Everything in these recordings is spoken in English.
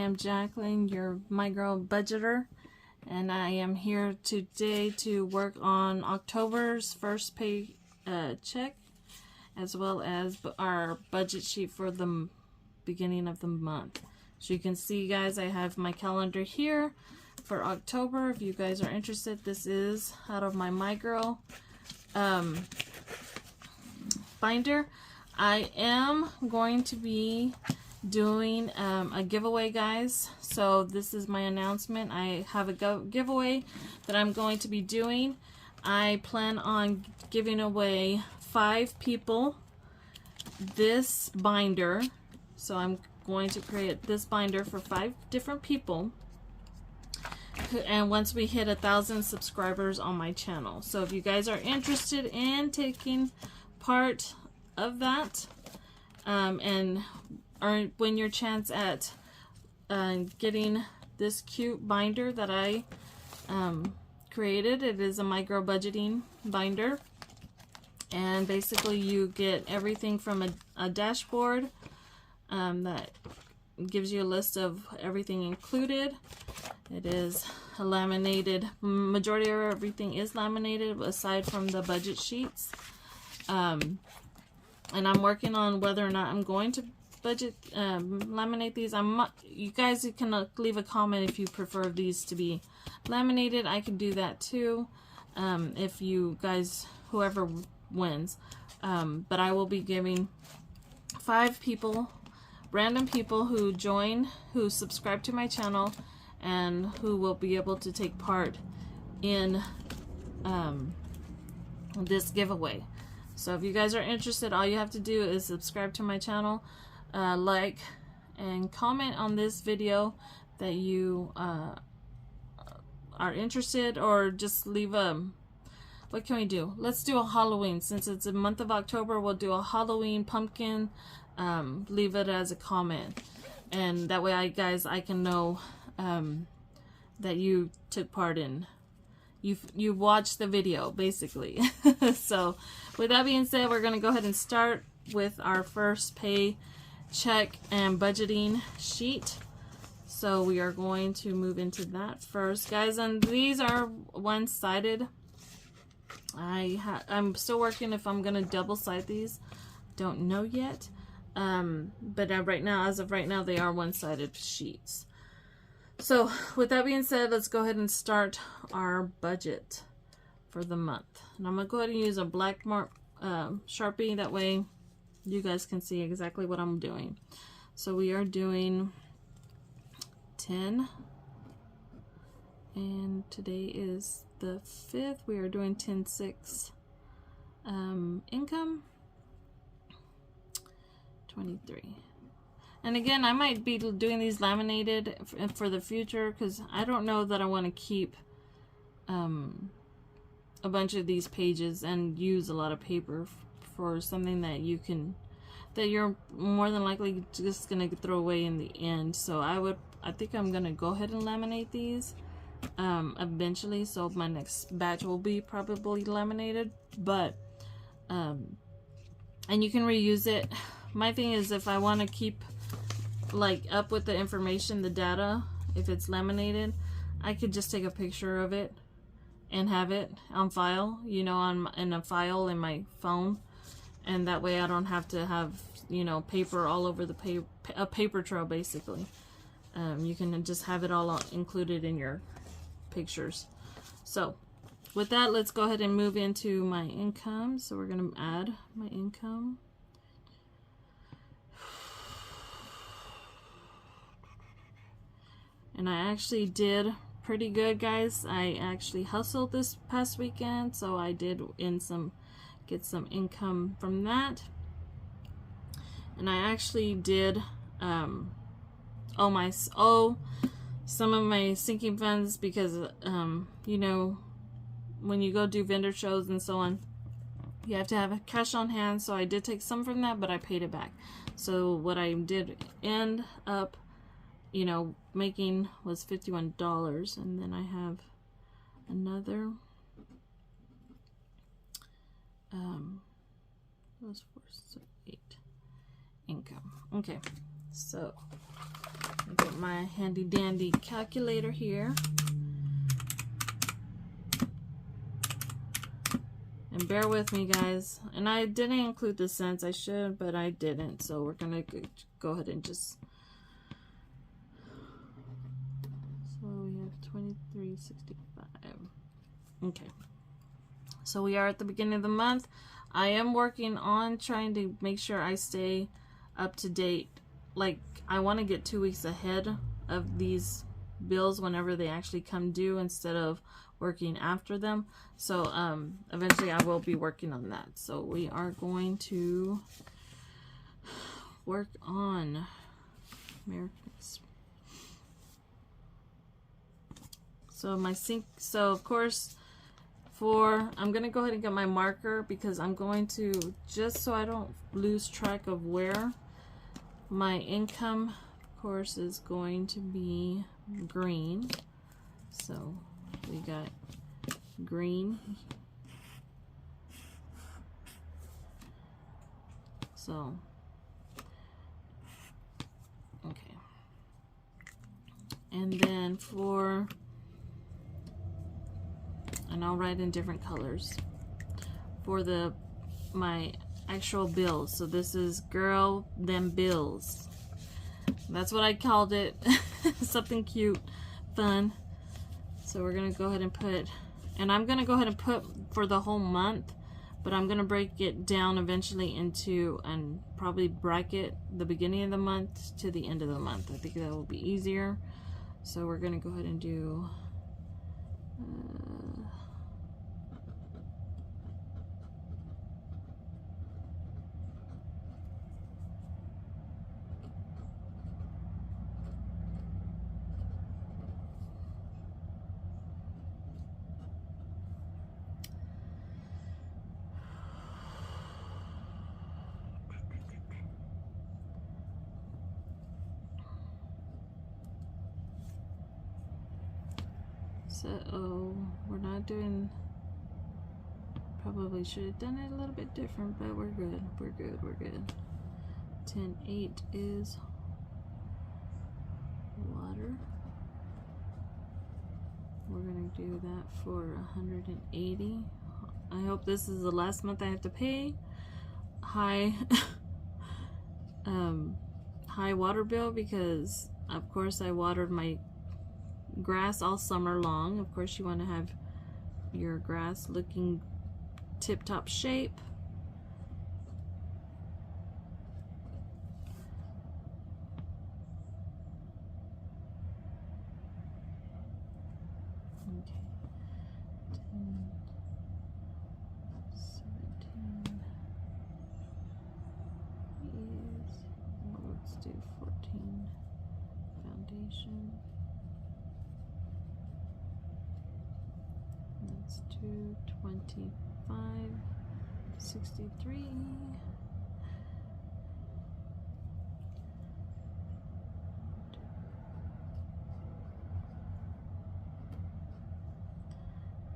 am Jacqueline, your My Girl Budgeter, and I am here today to work on October's first pay check, as well as our budget sheet for the beginning of the month. So you can see, guys, I have my calendar here for October. If you guys are interested, this is out of my My Girl binder. I am going to be doing a giveaway, guys. So this is my announcement. I have a giveaway that I'm going to be doing. I plan on giving away 5 people this binder. So I'm going to create this binder for 5 different people, and once we hit 1,000 subscribers on my channel. So if you guys are interested in taking part of that and win your chance at getting this cute binder that I created. It is a My Girl Budgeting binder, and basically you get everything from a dashboard that gives you a list of everything included. It is a laminated, majority of everything is laminated aside from the budget sheets. And I'm working on whether or not I'm going to laminate these. You guys can leave a comment if you prefer these to be laminated. I can do that too, if you guys, whoever wins. But I will be giving 5 people, random people who subscribe to my channel, and who will be able to take part in this giveaway. So if you guys are interested, all you have to do is subscribe to my channel, like and comment on this video that you are interested, or just leave what can we do? Let's do a Halloween. Since it's the month of October, we'll do a Halloween pumpkin. Leave it as a comment, and that way I can know that you took part in, you watched the video, basically. So with that being said, we're going to go ahead and start with our first pay check and budgeting sheet. So we are going to move into that first, guys, and these are one-sided. I'm still working if I'm going to double-side these. Don't know yet. But right now, as of right now, they are one-sided sheets. So with that being said, let's go ahead and start our budget for the month. And I'm going to go ahead and use a black mark Sharpie. That way you guys can see exactly what I'm doing. So we are doing 10. And today is the 5th. We are doing 10/6 income. 23. And again, I might be doing these laminated for the future, because I don't know that I want to keep a bunch of these pages and use a lot of paper for something that you're more than likely just gonna throw away in the end. So I think I'm gonna go ahead and laminate these eventually. So my next batch will be probably laminated, but and you can reuse it. My thing is, if I want to keep like up with the information, the data, if it's laminated, I could just take a picture of it and have it on file, you know, in a file in my phone, and that way I don't have to have, you know, paper all over the a paper trail, basically. You can just have it all included in your pictures. So with that, let's go ahead and move into my income. So we're going to add my income. And I actually did pretty good, guys. I actually hustled this past weekend, so I did get some income from that. And I actually did owe some of my sinking funds, because you know, when you go do vendor shows and so on, you have to have cash on hand. So I did take some from that, but I paid it back. So what I did end up, you know, making was $51, and then I have another was 4, 8 income. Okay, So I got my handy dandy calculator here. And bear with me, guys. And I didn't include the cents. I should, but I didn't. So we're going to go ahead and just... So we have 23.65. Okay. So we are at the beginning of the month. I am working on trying to make sure I stay up to date. Like, I want to get 2 weeks ahead of these bills whenever they actually come due instead of working after them. So eventually I will be working on that. So we are going to work on Americans. So my sync, so of course I'm gonna go ahead and get my marker because I'm going to, just so I don't lose track of where my income, of course, is going to be green. So we got green. So, okay. And then and I'll write in different colors for my actual bills. So this is Girl Them Bills. That's what I called it. Something cute, fun. So we're gonna go ahead and put, and I'm gonna go ahead and put for the whole month, but I'm gonna break it down eventually into, and probably bracket the beginning of the month to the end of the month. I think that will be easier. So we're gonna go ahead and do so we're not doing, probably should have done it a little bit different, but we're good. We're good. We're good. 10.8 is water. We're gonna do that for 180. I hope this is the last month I have to pay high high water bill, because of course I watered my grass all summer long. Of course you want to have your grass looking tip-top shape. Okay. 10, 17 is, well, let's do 14 foundation. Let's do 25.63.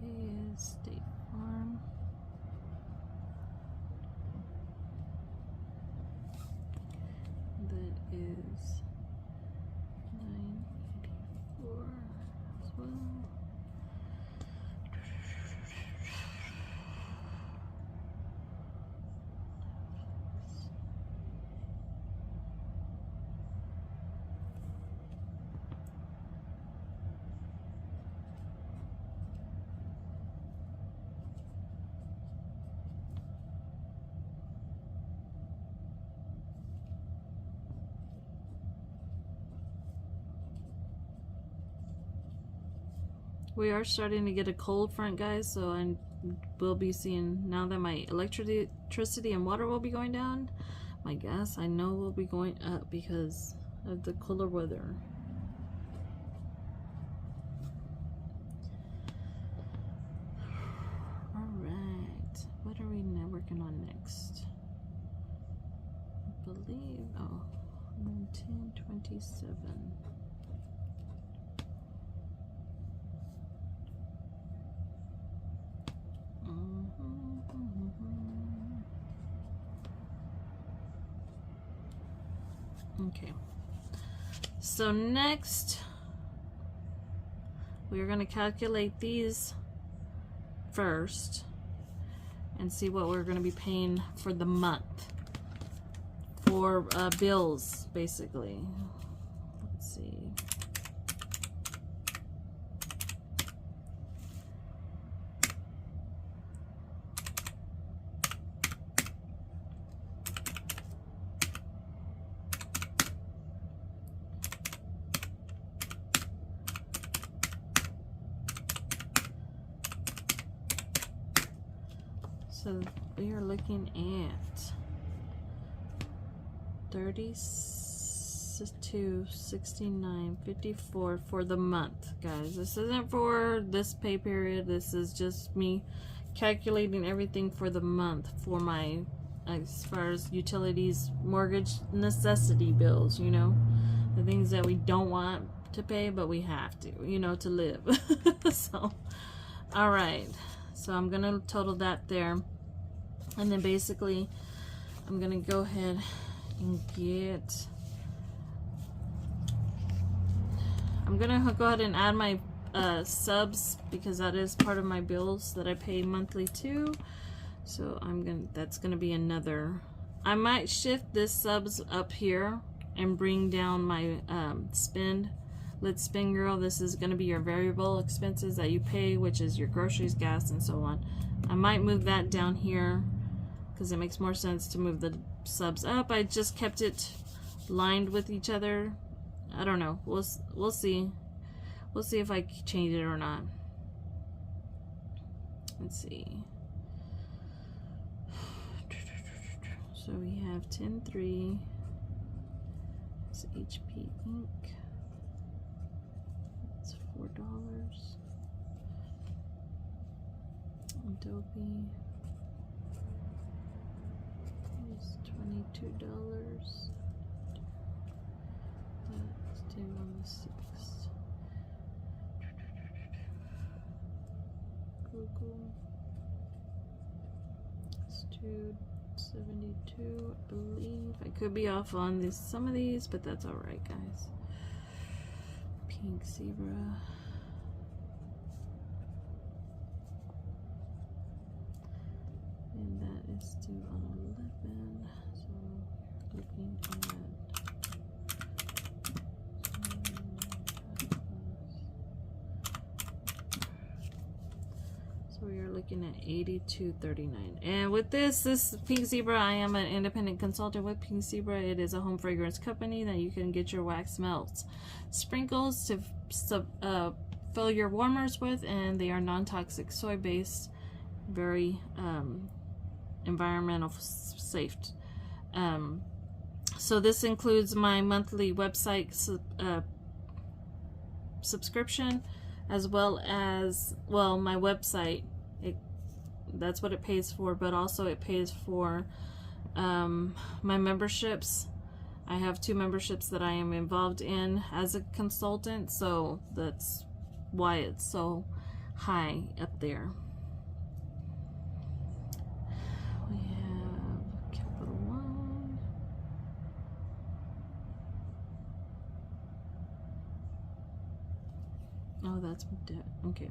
Is State Farm. That is 984 as well. We are starting to get a cold front, guys, so I will be seeing, now that my electricity and water will be going down, my gas I know will be going up because of the cooler weather. Alright, what are we now working on next? I believe, oh, 1027. Okay. So next, we're going to calculate these first and see what we're going to be paying for the month for bills, basically. Let's see. So we are looking at 32.69.54 for the month, guys. This isn't for this pay period. This is just me calculating everything for the month for my, as far as utilities, mortgage, necessity bills, you know, the things that we don't want to pay but we have to, you know, to live. So all right, so I'm gonna total that there. And then basically, I'm going to go ahead and get, I'm going to go ahead and add my subs, because that is part of my bills that I pay monthly too. So that's going to be another, I might shift this subs up here and bring down my spend. Let's Spend Girl. This is going to be your variable expenses that you pay, which is your groceries, gas, and so on. I might move that down here, because it makes more sense to move the subs up. I just kept it lined with each other. I don't know. We'll see. We'll see if I change it or not. Let's see. So we have 10.3. It's HP ink. It's $4. Adobe. $22. That's due on the 6th. Google. It's $2.72, I believe. I could be off on this, some of these, but that's alright, guys. Pink Zebra. And that is due on 11. So looking at, so we are looking at $82.39. And with this Pink Zebra, I am an independent consultant with Pink Zebra. It is a home fragrance company that you can get your wax melts, sprinkles to fill your warmers with, and they are non-toxic, soy-based, very environmental safe. So this includes my monthly website subscription, as well as, well, my website. That's what it pays for, but also it pays for my memberships. I have 2 memberships that I am involved in as a consultant, so that's why it's so high up there. We have Capital One. Oh, that's debt. Okay.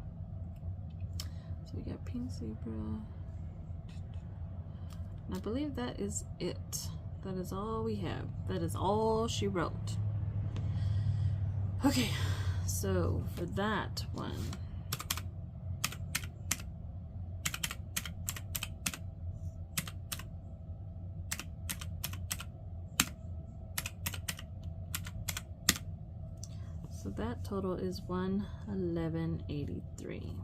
So we got Pink Zebra. And I believe that is it. That is all we have. That is all she wrote. Okay, so for that one, so that total is $111.83.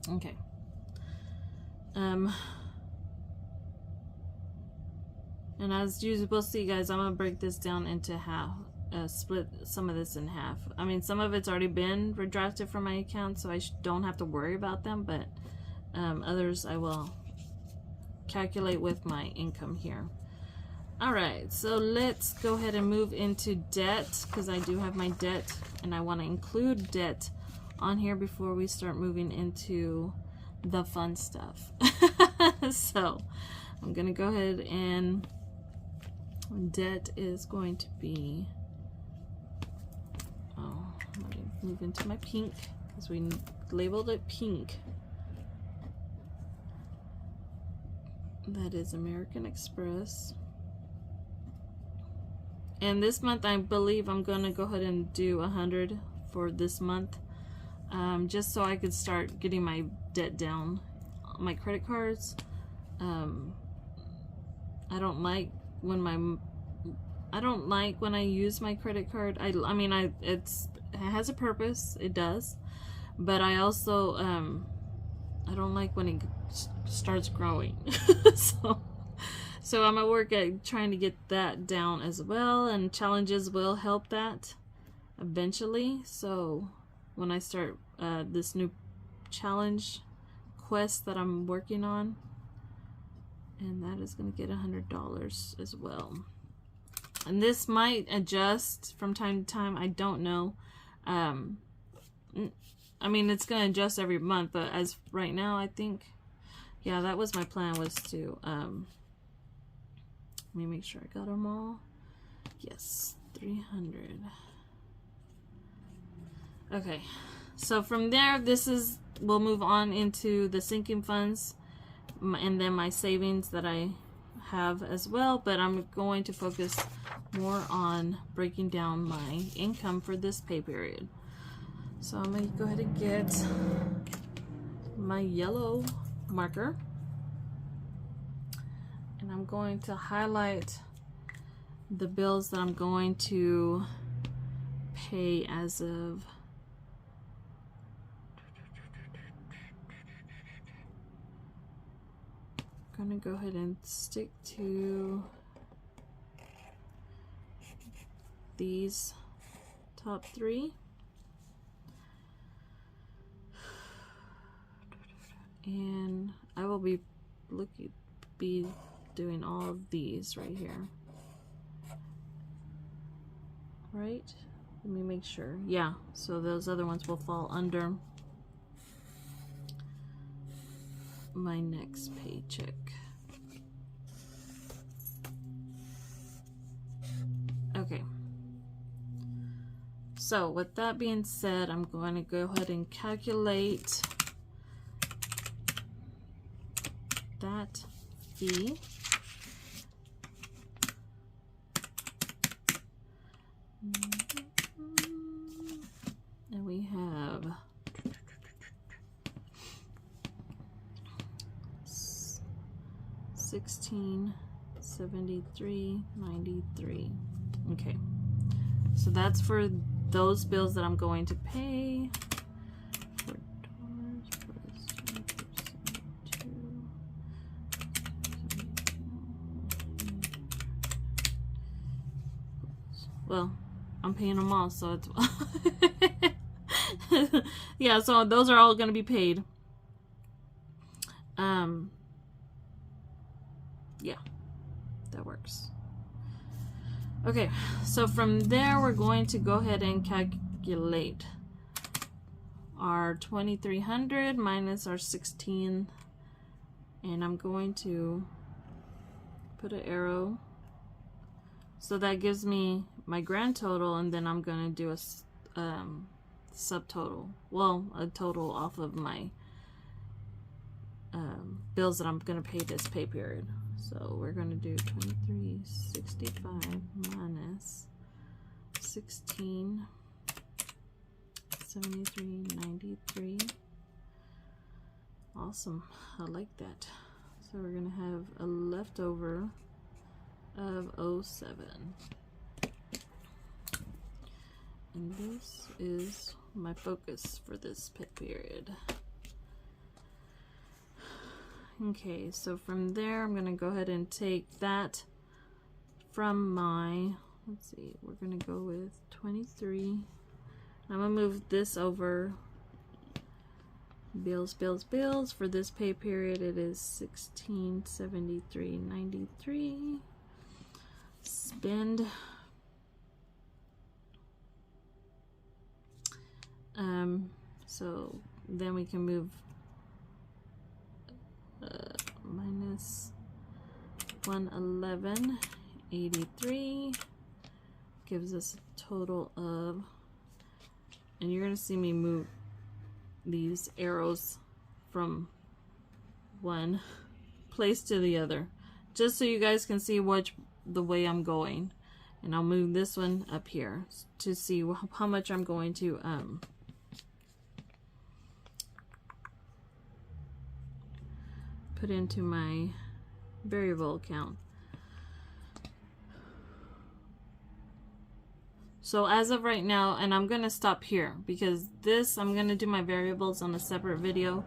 Okay. And as you will see, guys, I'm gonna break this down into half, split some of this in half. I mean, some of it's already been redrafted from my account, so I don't have to worry about them, but others I will calculate with my income here. All right, so let's go ahead and move into debt, because I do have my debt, and I want to include debt on here before we start moving into the fun stuff. So I'm gonna go ahead and debt is going to be, oh, let me move into my pink because we labeled it pink. That is American Express. And this month I believe I'm gonna go ahead and do 100 for this month, just so I could start getting my debt down. My credit cards, I don't like when I use my credit card. I mean it has a purpose, it does, but I also I don't like when it starts growing. So I'm at work at trying to get that down as well, and challenges will help that eventually. So when I start this new challenge quest that I'm working on, and that is going to get $100 as well. And this might adjust from time to time, I don't know. I mean, it's going to adjust every month, but as right now, I think, yeah, that was my plan, was to let me make sure I got them all. Yes, 300. Okay, so from there, we'll move on into the sinking funds, and then my savings that I have as well, but I'm going to focus more on breaking down my income for this pay period. So I'm going to go ahead and get my yellow marker, and I'm going to highlight the bills that I'm going to pay as of I'm going to go ahead and stick to these top 3. And I will be doing all of these right here. Right? Let me make sure. Yeah, so those other ones will fall under my next paycheck. Okay. So with that being said, I'm going to go ahead and calculate that fee. And we have $1673.93. Okay, so that's for those bills that I'm going to pay. Well, I'm paying them all, so it's yeah, so those are all going to be paid. Yeah, that works. Okay, so from there we're going to go ahead and calculate our 2,300 minus our 16, and I'm going to put an arrow, so that gives me my grand total, and then I'm going to do a subtotal, well, a total off of my bills that I'm going to pay this pay period. So we're going to do 2365 minus 1673.93. Awesome, I like that. So we're going to have a leftover of 07. And this is my focus for this pay period. Okay, so from there I'm going to go ahead and take that from my, let's see, we're going to go with 23. I'm going to move this over. Bills. For this pay period, it is $1673.93. Spend. So then we can move minus 111, 83 gives us a total of, and you're going to see me move these arrows from one place to the other, just so you guys can see the way I'm going. And I'll move this one up here to see how much I'm going to put into my variable account. So as of right now, and I'm going to stop here because I'm going to do my variables on a separate video,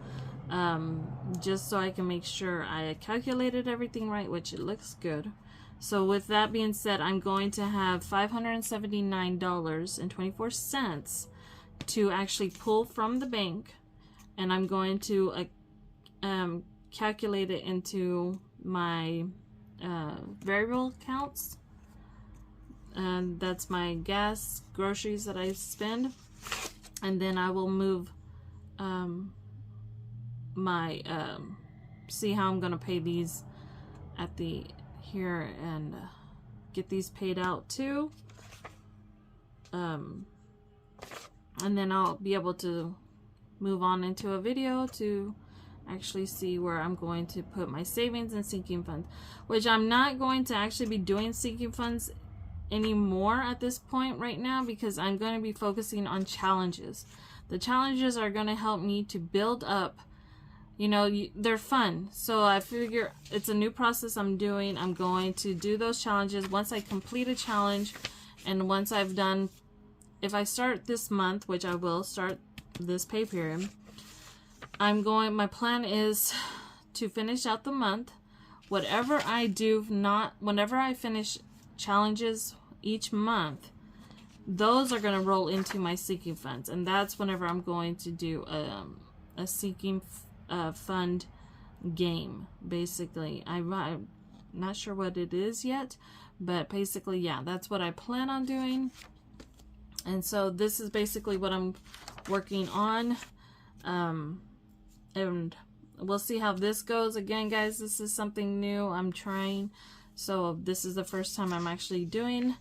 just so I can make sure I calculated everything right, which it looks good. So with that being said, I'm going to have $579.24 to actually pull from the bank, and I'm going to calculate it into my variable accounts. And that's my gas, groceries that I spend, and then I will move see how I'm gonna pay these at the here and get these paid out too, and then I'll be able to move on into a video to actually see where I'm going to put my savings and sinking funds, which I'm not going to actually be doing sinking funds anymore at this point right now, because I'm going to be focusing on challenges. The challenges are going to help me to build up, you know, they're fun. So I figure it's a new process I'm doing. I'm going to do those challenges once I complete a challenge, and once I've done, if I start this month, which I will start this pay period, my plan is to finish out the month. Whatever I do, whenever I finish challenges each month, those are going to roll into my sinking funds, and that's whenever I'm going to do a sinking fund game. Basically, I'm not sure what it is yet, but basically, yeah, that's what I plan on doing. And so this is basically what I'm working on, and we'll see how this goes. Again, guys, this is something new I'm trying. So this is the first time I'm actually doing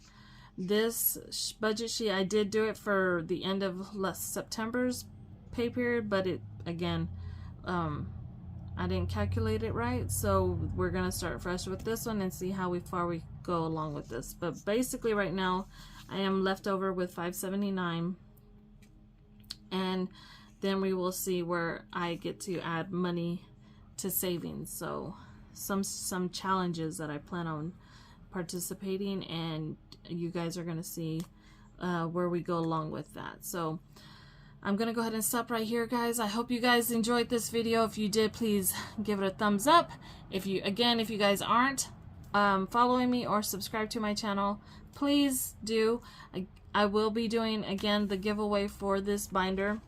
this budget sheet. I did do it for the end of September's pay period, but it, again, I didn't calculate it right. So we're going to start fresh with this one and see how far we go along with this. But basically right now I am left over with $579, and then we will see where I get to add money to savings. So some challenges that I plan on participating, and you guys are going to see where we go along with that. So I'm going to go ahead and stop right here, guys. I hope you guys enjoyed this video. If you did, please give it a thumbs up. If you guys aren't following me or subscribe to my channel, please do. I will be doing, again, the giveaway for this binder.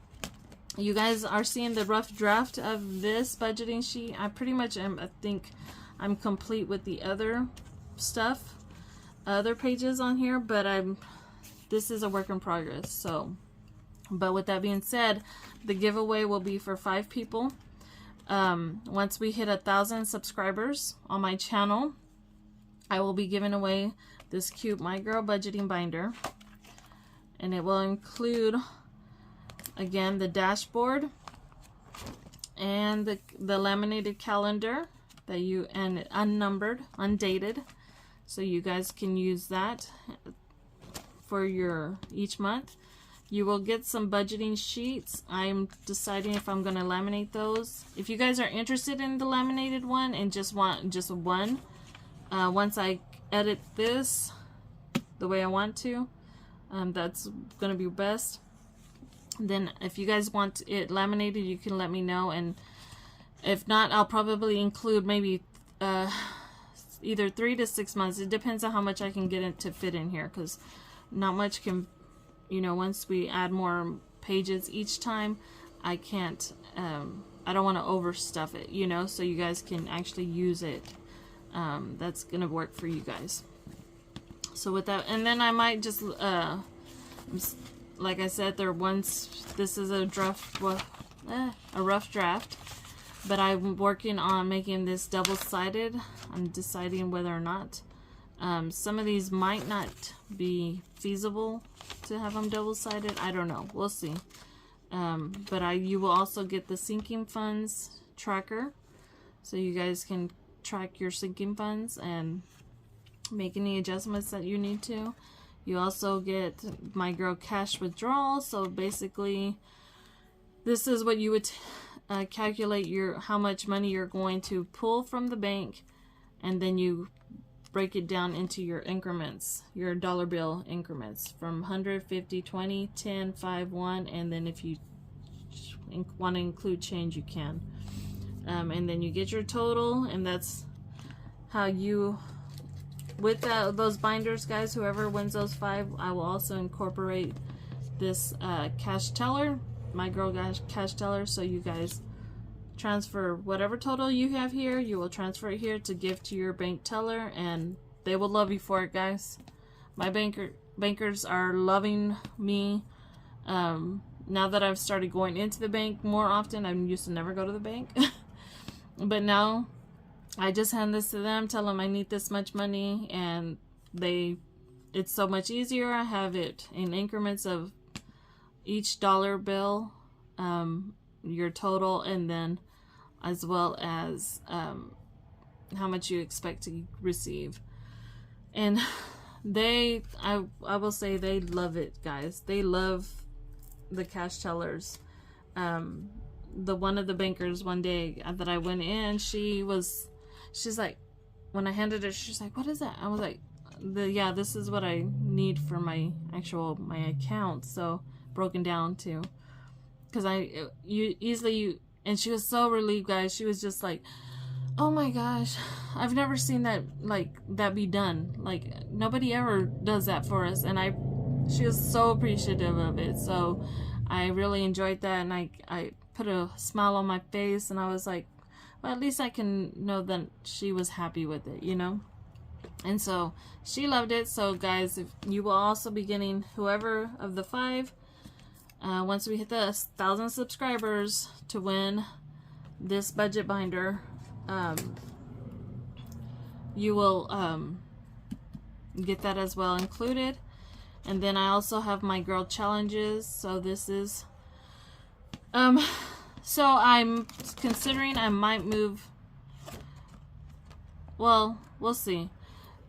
You guys are seeing the rough draft of this budgeting sheet. I pretty much am, I think I'm complete with the other stuff, other pages on here, but this is a work in progress. So, but with that being said, the giveaway will be for 5 people. Once we hit 1,000 subscribers on my channel, I will be giving away this cute My Girl budgeting binder, and it will include, again, the dashboard and the laminated calendar that and unnumbered, undated, so you guys can use that for your each month. You will get some budgeting sheets. I'm deciding if I'm going to laminate those. If you guys are interested in the laminated one and just want just one, once I edit this the way I want to, that's going to be best. Then if you guys want it laminated, you can let me know, and if not, I'll probably include maybe either 3 to 6 months. It depends on how much I can get it to fit in here, because not much can, you know, once we add more pages each time, I can't, I don't want to overstuff it, you know, so you guys can actually use it. That's going to work for you guys. So with that, and then I might just, like I said, this is a draft, a rough draft, but I'm working on making this double-sided. I'm deciding whether or not Some of these might not be feasible to have them double-sided. I don't know. We'll see. But you will also get the sinking funds tracker, so you guys can track your sinking funds and make any adjustments that you need to. You also get My Girl Cash Withdrawal. So basically, this is what you would calculate how much money you're going to pull from the bank, and then you break it down into your increments, your dollar bill increments from 100, 50, 20, 10, 5, 1, and then if you want to include change, you can. And then you get your total, and that's how you, with those binders, guys, whoever wins those 5, I will also incorporate this cash teller, My Girl Cash Teller, so you guys transfer whatever total you have here, you will transfer it here to give to your bank teller, and they will love you for it, guys. My bankers are loving me. Now that I've started going into the bank more often, I used to never go to the bank. But now I just hand this to them, tell them I need this much money, and it's so much easier. I have it in increments of each dollar bill, your total, and then as well as how much you expect to receive. And I will say they love it, guys. They love the cash tellers. One of the bankers one day that I went in, she's like, when I handed it, she's like, what is that? I was like, yeah, this is what I need for my account. So broken down to, because and she was so relieved, guys. She was just like, oh my gosh, I've never seen that be done. Like, nobody ever does that for us. And she was so appreciative of it. So I really enjoyed that, and I put a smile on my face, and I was like, well, at least I can know that she was happy with it, you know? And so she loved it. So guys, if you will also be getting, whoever of the 5, once we hit the 1,000 subscribers, to win this budget binder, you will get that as well included. And then I also have My Girl Challenges. So this is so I'm considering I might move, well, we'll see.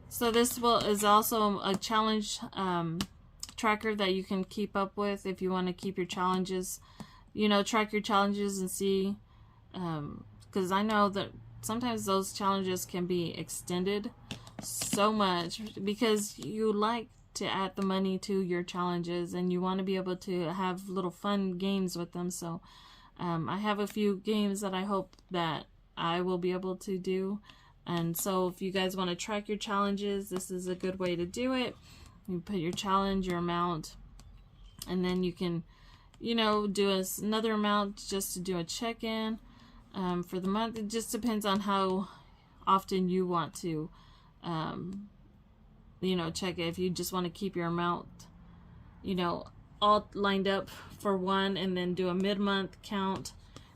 So this is also a challenge tracker that you can keep up with if you want to keep your challenges, track your challenges and see, because I know that sometimes those challenges can be extended so much because you like to add the money to your challenges and you want to be able to have little fun games with them. So I have a few games that I hope that I will be able to do. And so if you guys want to track your challenges, this is a good way to do it. You put your challenge, your amount, and then you can, do another amount just to do a check-in for the month. It just depends on how often you want to, check it. If you just want to keep your amount, all lined up for one, and then do a mid-month count,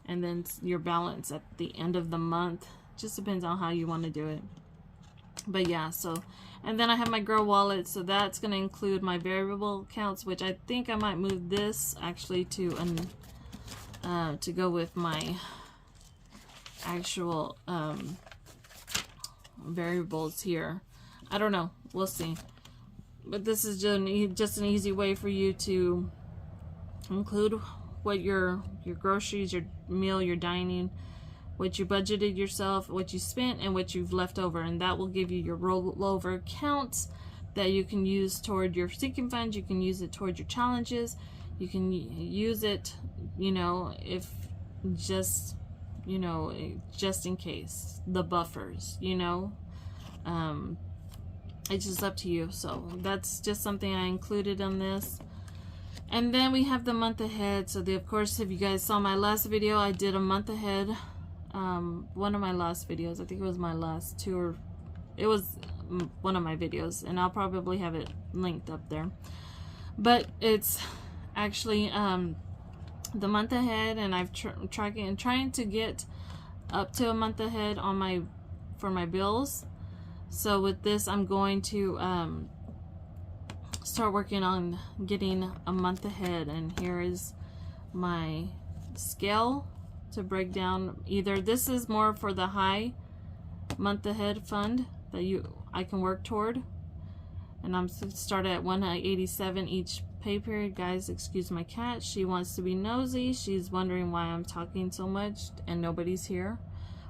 and then your balance at the end of the month. Just depends on how you want to do it. But yeah, so, and then I have My Girl Wallet, so that's going to include my variable accounts, which I think I might move this actually to go with my actual variables here. I don't know, we'll see. But this is just an easy way for you to include what your groceries, your meal, your dining, what you budgeted yourself, what you spent, and what you've left over. And that will give you your rollover accounts that you can use toward your sinking funds. You can use it toward your challenges. You can use it, if just in case, the buffers, it's just up to you. So that's just something I included on this. And then we have the month ahead. So of course, if you guys saw my last video, I did a month ahead. One of my last videos, I think it was my last two, or it was one of my videos, and I'll probably have it linked up there. But it's actually the month ahead, and I've trying to get up to a month ahead on for my bills. So with this, I'm going to start working on getting a month ahead, and here is my scale to break down. Either this is more for the high month ahead fund that I can work toward, and I'm started at 187 each pay period. Guys, excuse my cat, she wants to be nosy. She's wondering why I'm talking so much and nobody's here,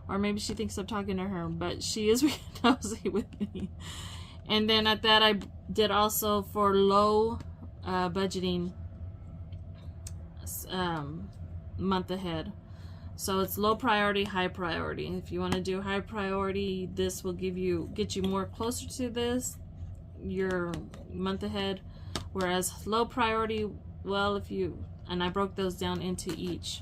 or maybe she thinks I'm talking to her, but she is really nosy with me. And then at that, I did also for low budgeting month ahead. So it's low priority, high priority. If you want to do high priority, this will get you more closer to this, your month ahead. Whereas low priority, well, and I broke those down into each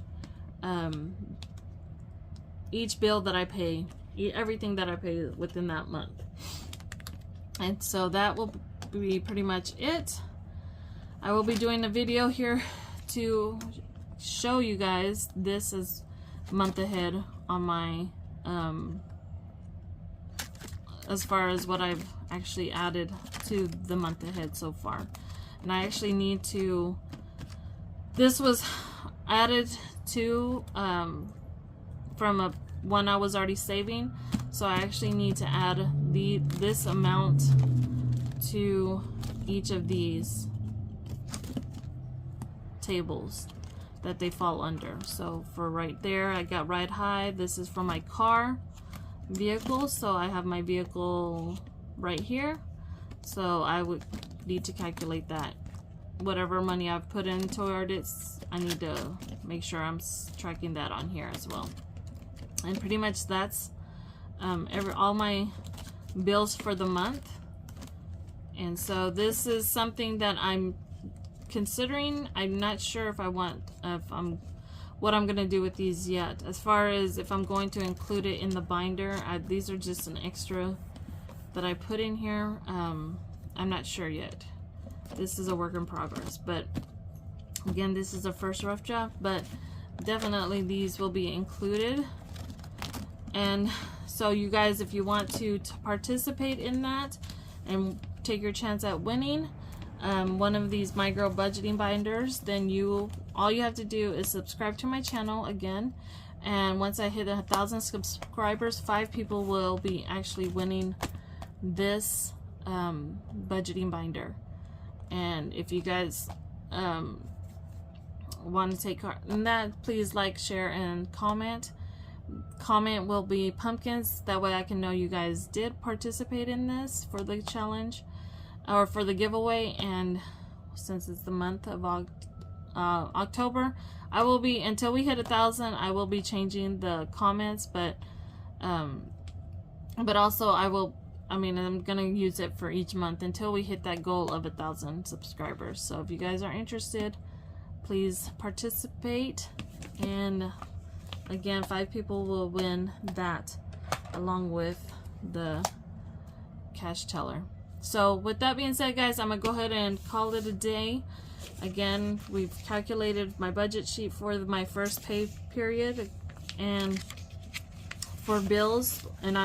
bill that I pay, everything that I pay within that month. And so that will be pretty much it. I will be doing a video here to show you guys this is month ahead on my as far as what I've actually added to the month ahead so far. And I actually need to, this was added to from one I was already saving, so I actually need to add this amount to each of these tables that they fall under. So for right there, I got ride high. This is for my car vehicle, so I have my vehicle right here, so I would need to calculate that. Whatever money I've put in toward it, I need to make sure I'm tracking that on here as well. And pretty much that's all my bills for the month. And so this is something that I'm considering. I'm not sure if what I'm gonna do with these yet, as far as if I'm going to include it in the binder. These are just an extra that I put in here. I'm not sure yet. This is a work in progress, but again, this is a first rough draft, but definitely these will be included. And so you guys, if you want to participate in that and take your chance at winning one of these My Girl budgeting binders, then all you have to do is subscribe to my channel again, and once I hit 1,000 subscribers, 5 people will be actually winning this budgeting binder. And if you guys want to take part in that, please like, share, and comment. Comment will be pumpkins, that way I can know you guys did participate in this for the challenge or for the giveaway. And since it's the month of October, I will be, until we hit 1,000, I will be changing the comments, but also I'm gonna use it for each month until we hit that goal of 1,000 subscribers. So if you guys are interested, please participate. And again, 5 people will win that along with the cash teller. So with that being said, guys, I'm gonna go ahead and call it a day. Again, we've calculated my budget sheet for my first pay period and for bills, and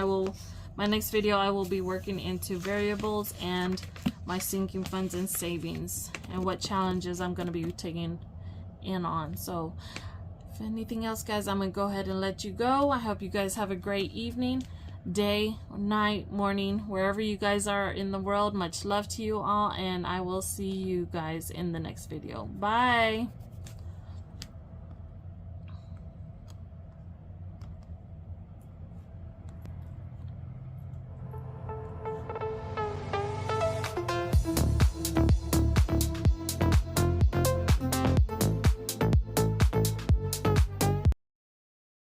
my next video I will be working into variables and my sinking funds and savings and what challenges I'm going to be taking in on. So if anything else, guys, I'm going to go ahead and let you go. I hope you guys have a great evening, day, night, morning, wherever you guys are in the world. Much love to you all, and I will see you guys in the next video. Bye.